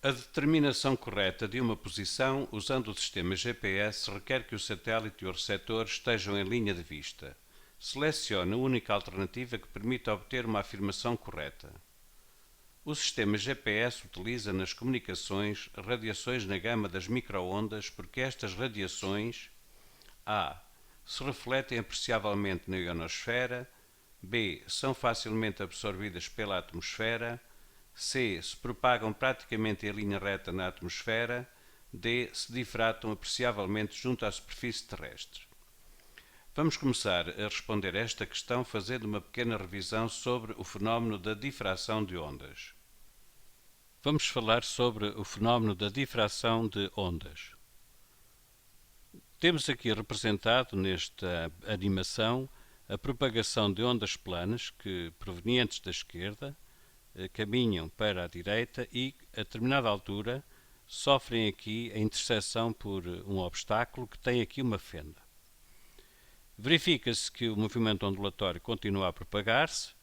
A determinação correta de uma posição usando o sistema GPS requer que o satélite e o receptor estejam em linha de vista. Selecione a única alternativa que permita obter uma afirmação correta. O sistema GPS utiliza nas comunicações radiações na gama das microondas porque estas radiações a. se refletem apreciavelmente na ionosfera, b. são facilmente absorvidas pela atmosfera, c. se propagam praticamente em linha reta na atmosfera, d. se difratam apreciavelmente junto à superfície terrestre. Vamos começar a responder a esta questão fazendo uma pequena revisão sobre o fenómeno da difração de ondas. Vamos falar sobre o fenómeno da difração de ondas. Temos aqui representado nesta animação a propagação de ondas planas que, provenientes da esquerda, caminham para a direita e, a determinada altura, sofrem aqui a interseção por um obstáculo que tem aqui uma fenda. Verifica-se que o movimento ondulatório continua a propagar-se,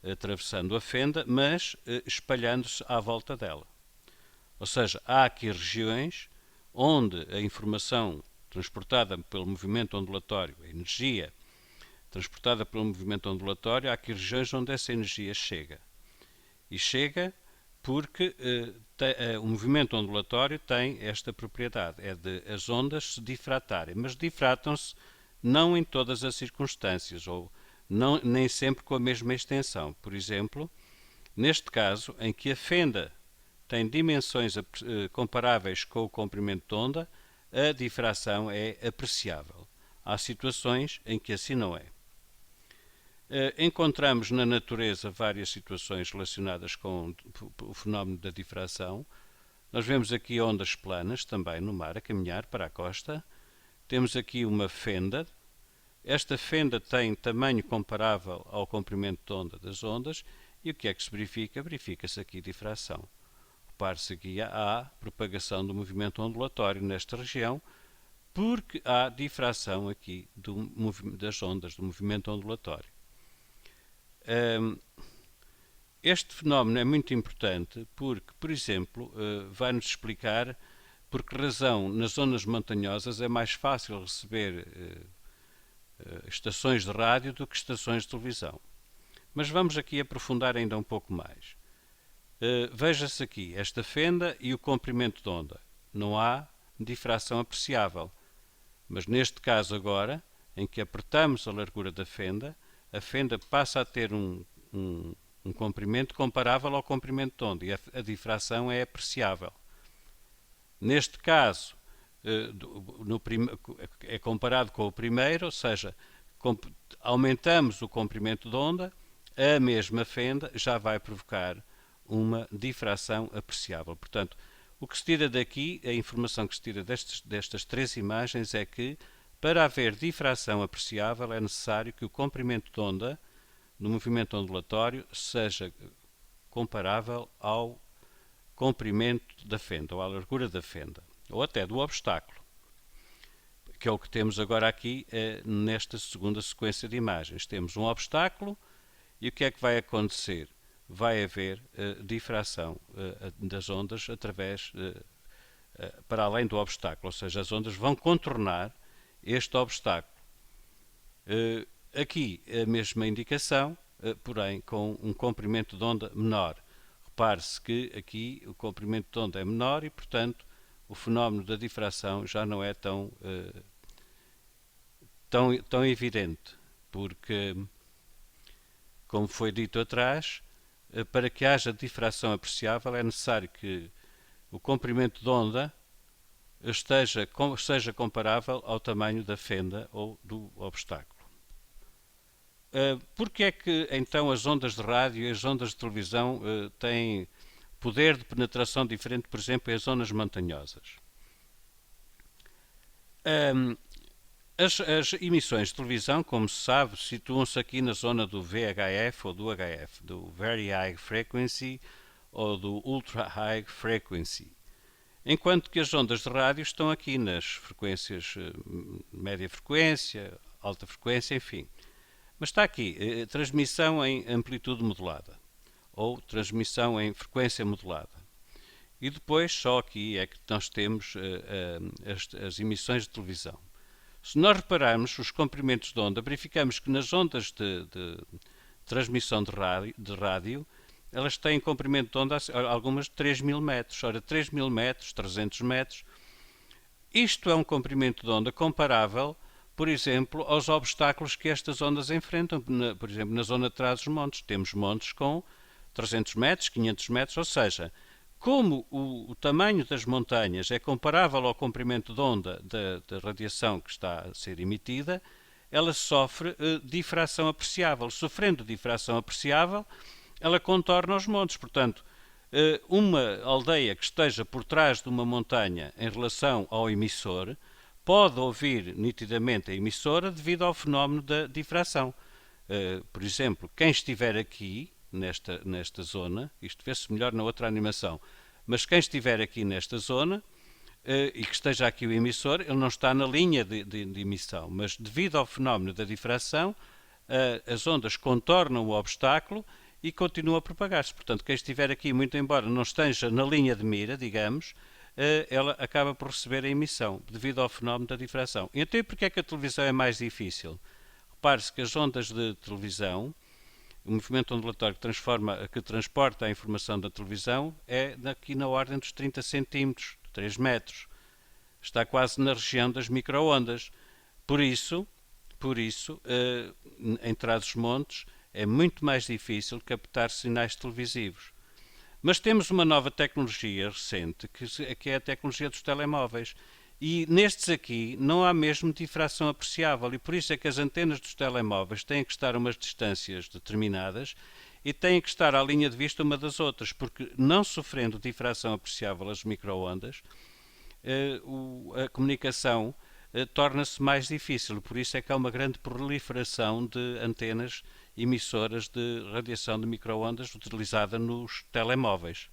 atravessando a fenda, mas espalhando-se à volta dela. Ou seja, há aqui regiões onde a informação transportada pelo movimento ondulatório, a energia transportada pelo movimento ondulatório, há aqui regiões onde essa energia chega. E chega porque o movimento ondulatório tem esta propriedade, é de as ondas se difratarem, mas difratam-se não em todas as circunstâncias, ou não, nem sempre com a mesma extensão. Por exemplo, neste caso, em que a fenda tem dimensões comparáveis com o comprimento de onda, a difração é apreciável. Há situações em que assim não é. Encontramos na natureza várias situações relacionadas com o fenómeno da difração. Nós vemos aqui ondas planas também no mar a caminhar para a costa. Temos aqui uma fenda. Esta fenda tem tamanho comparável ao comprimento de onda das ondas. E o que é que se verifica? Verifica-se aqui difração. Repare-se aqui há propagação do movimento ondulatório nesta região, porque há difração aqui das ondas, do movimento ondulatório. Este fenómeno é muito importante porque, por exemplo, vai-nos explicar por que razão nas zonas montanhosas é mais fácil receber estações de rádio do que estações de televisão. Mas vamos aqui aprofundar ainda um pouco mais. Veja-se aqui esta fenda e o comprimento de onda. Não há difração apreciável. Mas neste caso agora, em que apertamos a largura da fenda, a fenda passa a ter um comprimento comparável ao comprimento de onda e a difração é apreciável. Neste caso, é comparado com o primeiro, ou seja, aumentamos o comprimento de onda, a mesma fenda já vai provocar uma difração apreciável. Portanto, o que se tira daqui, a informação que se tira destas três imagens é que, para haver difração apreciável, é necessário que o comprimento de onda no movimento ondulatório seja comparável ao comprimento da fenda, ou à largura da fenda, ou até do obstáculo, que é o que temos agora aqui nesta segunda sequência de imagens. Temos um obstáculo e o que é que vai acontecer? Vai haver difração das ondas para além do obstáculo, ou seja, as ondas vão contornar este obstáculo. Aqui a mesma indicação, porém com um comprimento de onda menor. Repare-se que aqui o comprimento de onda é menor e, portanto, o fenómeno da difração já não é tão evidente, porque, como foi dito atrás, para que haja difração apreciável é necessário que o comprimento de onda seja comparável ao tamanho da fenda ou do obstáculo. Por que é que então as ondas de rádio e as ondas de televisão têm poder de penetração diferente, por exemplo, em zonas montanhosas? As emissões de televisão, como se sabe, situam-se aqui na zona do VHF ou do HF, do Very High Frequency ou do Ultra High Frequency, enquanto que as ondas de rádio estão aqui nas frequências média frequência, alta frequência, enfim. Mas está aqui, transmissão em amplitude modulada ou transmissão em frequência modulada. E depois, só aqui é que nós temos as emissões de televisão. Se nós repararmos os comprimentos de onda, verificamos que nas ondas de transmissão de rádio, elas têm comprimento de onda, algumas de 3.000 metros. Ora, 3.000 metros, 300 metros, isto é um comprimento de onda comparável, por exemplo, aos obstáculos que estas ondas enfrentam. Por exemplo, na zona de Trás-os-Montes, temos montes com 300 metros, 500 metros, ou seja, como o tamanho das montanhas é comparável ao comprimento de onda da radiação que está a ser emitida, ela sofre difração apreciável. Sofrendo difração apreciável, ela contorna os montes. Portanto, uma aldeia que esteja por trás de uma montanha em relação ao emissor pode ouvir nitidamente a emissora devido ao fenómeno da difração. Por exemplo, quem estiver aqui nesta zona, isto vê-se melhor na outra animação, mas quem estiver aqui nesta zona e que esteja aqui o emissor, ele não está na linha de emissão, mas devido ao fenómeno da difração, as ondas contornam o obstáculo e continuam a propagar-se. Portanto, quem estiver aqui, muito embora não esteja na linha de mira, digamos, ela acaba por receber a emissão, devido ao fenómeno da difração. E então, porque é que a televisão é mais difícil? Repare-se que as ondas de televisão, o movimento ondulatório que transporta a informação da televisão é aqui na ordem dos 30 centímetros, 3 metros. Está quase na região das micro-ondas. Por isso, em Trás-os-Montes, é muito mais difícil captar sinais televisivos. Mas temos uma nova tecnologia recente, que é a tecnologia dos telemóveis. E nestes aqui não há mesmo difração apreciável, e por isso é que as antenas dos telemóveis têm que estar a umas distâncias determinadas e têm que estar à linha de vista uma das outras, porque não sofrendo difração apreciável as micro-ondas, a comunicação torna-se mais difícil. Por isso é que há uma grande proliferação de antenas emissoras de radiação de micro-ondas utilizada nos telemóveis.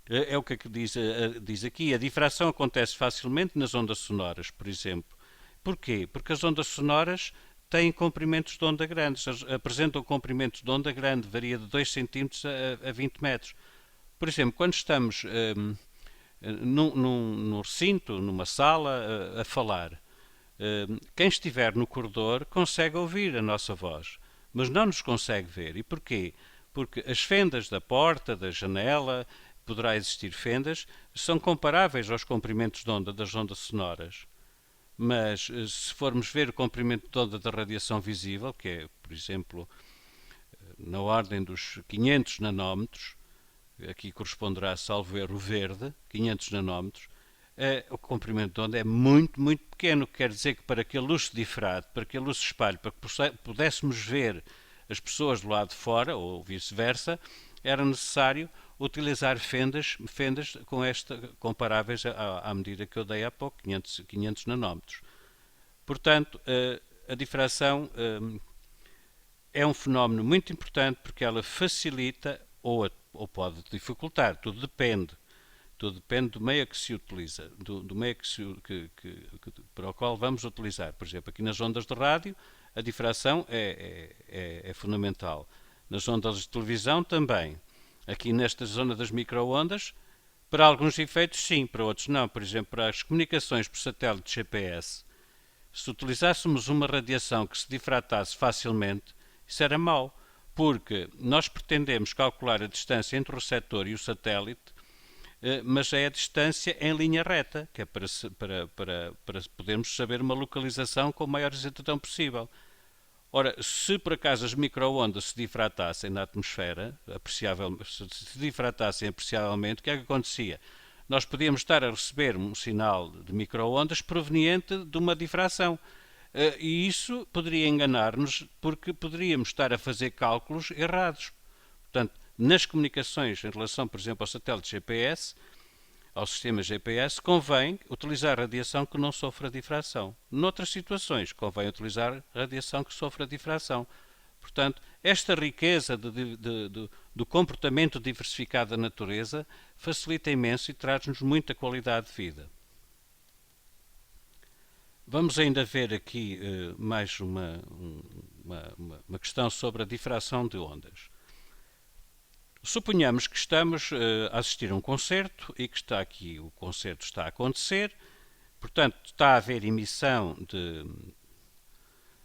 É o que diz aqui. A difração acontece facilmente nas ondas sonoras, por exemplo. Porquê? Porque as ondas sonoras têm comprimentos de onda grandes, apresentam comprimentos de onda grande, varia de 2 cm a 20 metros. Por exemplo, quando estamos num recinto, numa sala, a falar, quem estiver no corredor consegue ouvir a nossa voz, mas não nos consegue ver. E porquê? Porque as fendas da porta, da janela, poderá existir fendas, são comparáveis aos comprimentos de onda das ondas sonoras. Mas se formos ver o comprimento de onda da radiação visível, que é, por exemplo, na ordem dos 500 nanómetros, aqui corresponderá, salvo erro, verde, 500 nanómetros, o comprimento de onda é muito, muito pequeno, quer dizer que para que a luz se difrate, para que a luz se espalhe, para que pudéssemos ver as pessoas do lado de fora, ou vice-versa, era necessário utilizar fendas com comparáveis à medida que eu dei há pouco, 500 nanómetros. Portanto, a difração é um fenómeno muito importante porque ela facilita ou pode dificultar, tudo depende do meio que se utiliza, do meio para o qual vamos utilizar. Por exemplo, aqui nas ondas de rádio, a difração é fundamental. Nas ondas de televisão também. Aqui nesta zona das micro-ondas, para alguns efeitos sim, para outros não. Por exemplo, para as comunicações por satélite GPS, se utilizássemos uma radiação que se difratasse facilmente, isso era mau, porque nós pretendemos calcular a distância entre o receptor e o satélite, mas é a distância em linha reta, que é para podermos saber uma localização com a maior exatidão possível. Ora, se por acaso as micro-ondas se difratassem na atmosfera, se difratassem apreciavelmente, o que é que acontecia? Nós podíamos estar a receber um sinal de micro-ondas proveniente de uma difração. E isso poderia enganar-nos porque poderíamos estar a fazer cálculos errados. Portanto, nas comunicações em relação, por exemplo, ao satélite GPS, ao sistema GPS, convém utilizar radiação que não sofra difração. Noutras situações, convém utilizar radiação que sofra difração. Portanto, esta riqueza do comportamento diversificado da natureza facilita imenso e traz-nos muita qualidade de vida. Vamos ainda ver aqui mais uma questão sobre a difração de ondas. Suponhamos que estamos a assistir a um concerto e que está aqui, o concerto está a acontecer, portanto está a haver emissão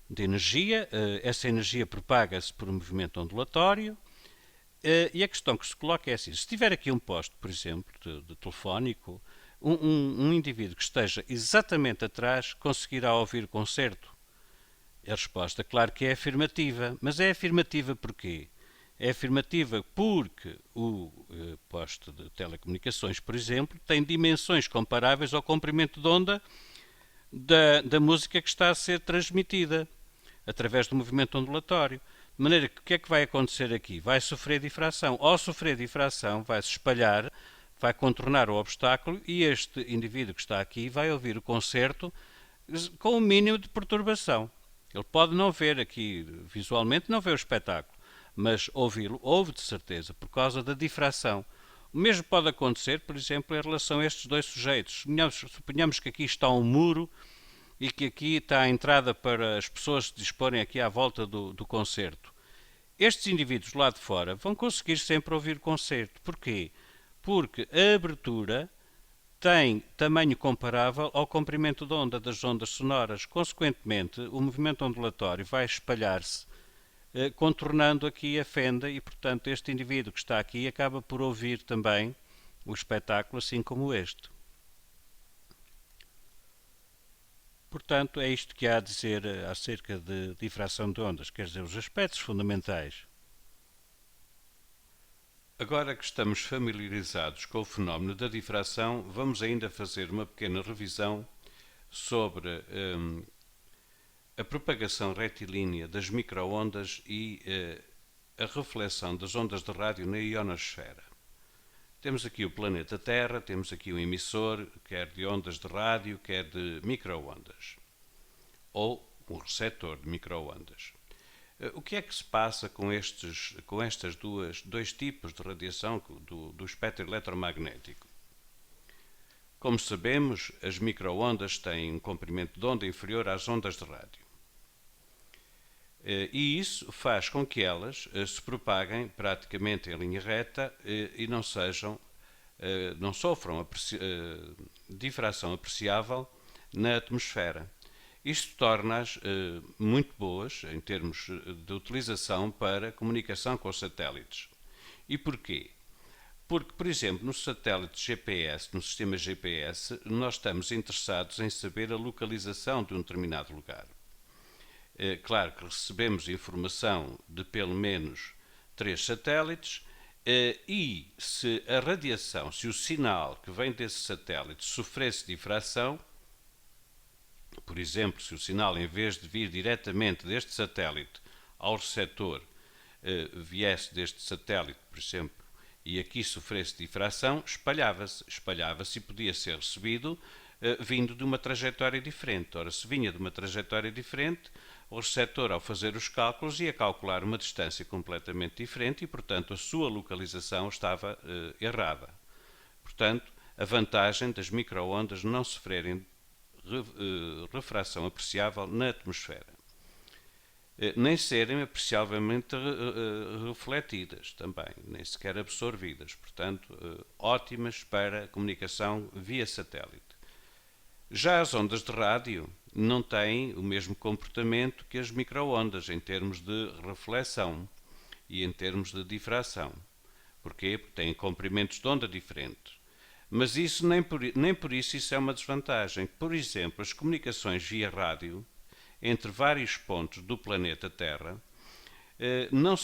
de energia, essa energia propaga-se por um movimento ondulatório, e a questão que se coloca é assim: se tiver aqui um poste, por exemplo, de telefónico, um indivíduo que esteja exatamente atrás conseguirá ouvir o concerto? A resposta, claro que é afirmativa, mas é afirmativa porquê? É afirmativa porque o poste de telecomunicações, por exemplo, tem dimensões comparáveis ao comprimento de onda da música que está a ser transmitida através do movimento ondulatório. De maneira que o que é que vai acontecer aqui? Vai sofrer difração. Ao sofrer difração, vai se espalhar, vai contornar o obstáculo e este indivíduo que está aqui vai ouvir o concerto com o mínimo de perturbação. Ele pode não ver aqui visualmente, não ver o espetáculo, mas ouvi-lo, ouve de certeza, por causa da difração. O mesmo pode acontecer, por exemplo, em relação a estes dois sujeitos. Suponhamos que aqui está um muro e que aqui está a entrada para as pessoas se disporem aqui à volta do concerto. Estes indivíduos lá de fora vão conseguir sempre ouvir o concerto. Porquê? Porque a abertura tem tamanho comparável ao comprimento de onda das ondas sonoras. Consequentemente, o movimento ondulatório vai espalhar-se, contornando aqui a fenda e, portanto, este indivíduo que está aqui acaba por ouvir também o espetáculo, assim como este. Portanto, é isto que há a dizer acerca de difração de ondas, quer dizer, os aspectos fundamentais. Agora que estamos familiarizados com o fenómeno da difração, vamos ainda fazer uma pequena revisão sobre a propagação retilínea das microondas e a reflexão das ondas de rádio na ionosfera. Temos aqui o planeta Terra, temos aqui um emissor, quer de ondas de rádio, quer de microondas, ou um receptor de microondas. O que é que se passa com estas dois tipos de radiação do espectro eletromagnético? Como sabemos, as microondas têm um comprimento de onda inferior às ondas de rádio. E isso faz com que elas se propaguem praticamente em linha reta e não sofram difração apreciável na atmosfera. Isto torna-as muito boas em termos de utilização para comunicação com os satélites. E porquê? Porque, por exemplo, no satélite GPS, no sistema GPS, nós estamos interessados em saber a localização de um determinado lugar. Claro que recebemos informação de pelo menos 3 satélites e se a radiação, se o sinal que vem desse satélite sofresse difração, por exemplo, se o sinal, em vez de vir diretamente deste satélite ao receptor, viesse deste satélite, por exemplo, e aqui sofresse difração, espalhava-se e podia ser recebido vindo de uma trajetória diferente. Ora, se vinha de uma trajetória diferente, o receptor, ao fazer os cálculos, ia calcular uma distância completamente diferente e, portanto, a sua localização estava errada. Portanto, a vantagem das microondas não sofrerem refração apreciável na atmosfera, nem serem apreciavelmente refletidas também, nem sequer absorvidas, portanto, ótimas para comunicação via satélite. Já as ondas de rádio não têm o mesmo comportamento que as microondas em termos de reflexão e em termos de difração. Porquê? Porque têm comprimentos de onda diferentes. Mas isso nem por isso isso é uma desvantagem. Por exemplo, as comunicações via rádio entre vários pontos do planeta Terra não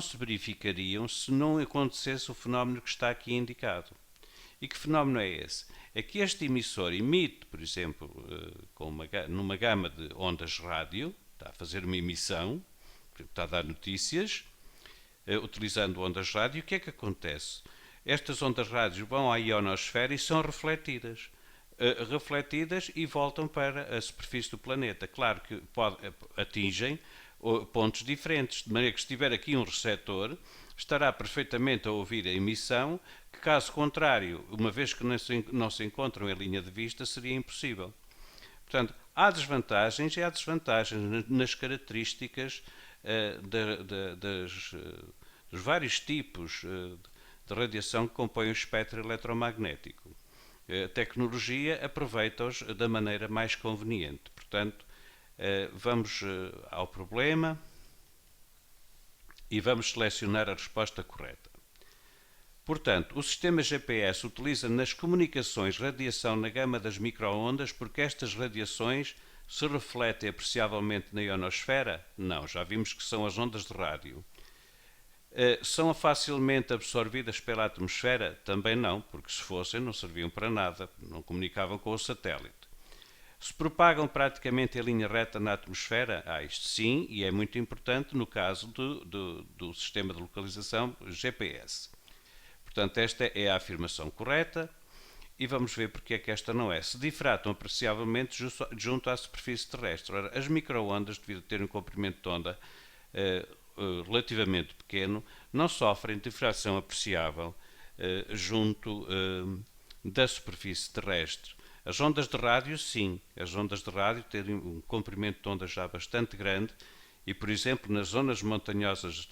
se verificariam se não acontecesse o fenómeno que está aqui indicado. E que fenómeno é esse? É que este emissor emite, por exemplo, numa gama de ondas rádio, está a fazer uma emissão, está a dar notícias, utilizando ondas rádio. O que é que acontece? Estas ondas rádios vão à ionosfera e são refletidas. Refletidas e voltam para a superfície do planeta. Claro que atingem pontos diferentes, de maneira que se tiver aqui um receptor, estará perfeitamente a ouvir a emissão, que caso contrário, uma vez que não se encontram em linha de vista, seria impossível. Portanto, há desvantagens e há desvantagens nas características os vários tipos de radiação que compõem o espectro eletromagnético. A tecnologia aproveita-os da maneira mais conveniente. Portanto, vamos ao problema e vamos selecionar a resposta correta. Portanto, o sistema GPS utiliza nas comunicações radiação na gama das microondas porque estas radiações se refletem apreciavelmente na ionosfera? Não, já vimos que são as ondas de rádio. São facilmente absorvidas pela atmosfera? Também não, porque se fossem não serviam para nada, não comunicavam com o satélite. Se propagam praticamente em linha reta na atmosfera? Isto sim, e é muito importante no caso do sistema de localização GPS. Portanto, esta é a afirmação correta e vamos ver porque é que esta não é. Se difratam apreciavelmente junto à superfície terrestre. Ora, as microondas, devido a terem um comprimento de onda relativamente pequeno, não sofrem difração apreciável junto da superfície terrestre. As ondas de rádio, sim. As ondas de rádio têm um comprimento de onda já bastante grande e, por exemplo, nas zonas montanhosas,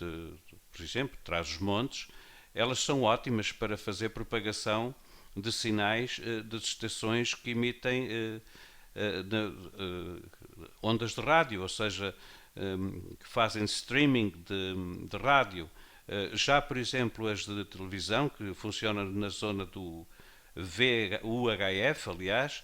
por exemplo, Trás-os-Montes, elas são ótimas para fazer propagação de sinais de estações que emitem ondas de rádio, ou seja, que fazem streaming de rádio. Já, por exemplo, as de televisão, que funcionam na zona do UHF, aliás,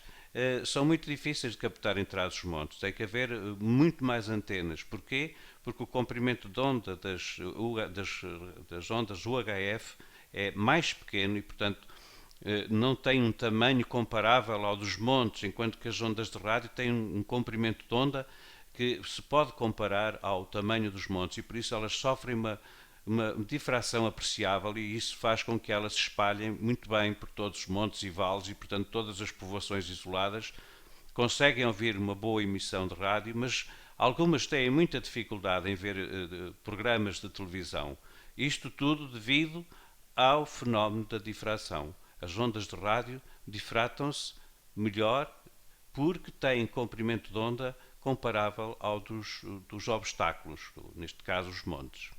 são muito difíceis de captar em Trás-os-Montes. Tem que haver muito mais antenas. Porquê? Porque o comprimento de onda das ondas UHF é mais pequeno e, portanto, não tem um tamanho comparável ao dos montes, enquanto que as ondas de rádio têm um comprimento de onda que se pode comparar ao tamanho dos montes e por isso elas sofrem uma difração apreciável e isso faz com que elas se espalhem muito bem por todos os montes e vales e, portanto, todas as povoações isoladas conseguem ouvir uma boa emissão de rádio, mas algumas têm muita dificuldade em ver programas de televisão. Isto tudo devido ao fenómeno da difração. As ondas de rádio difratam-se melhor porque têm comprimento de onda comparável ao dos obstáculos, neste caso os montes.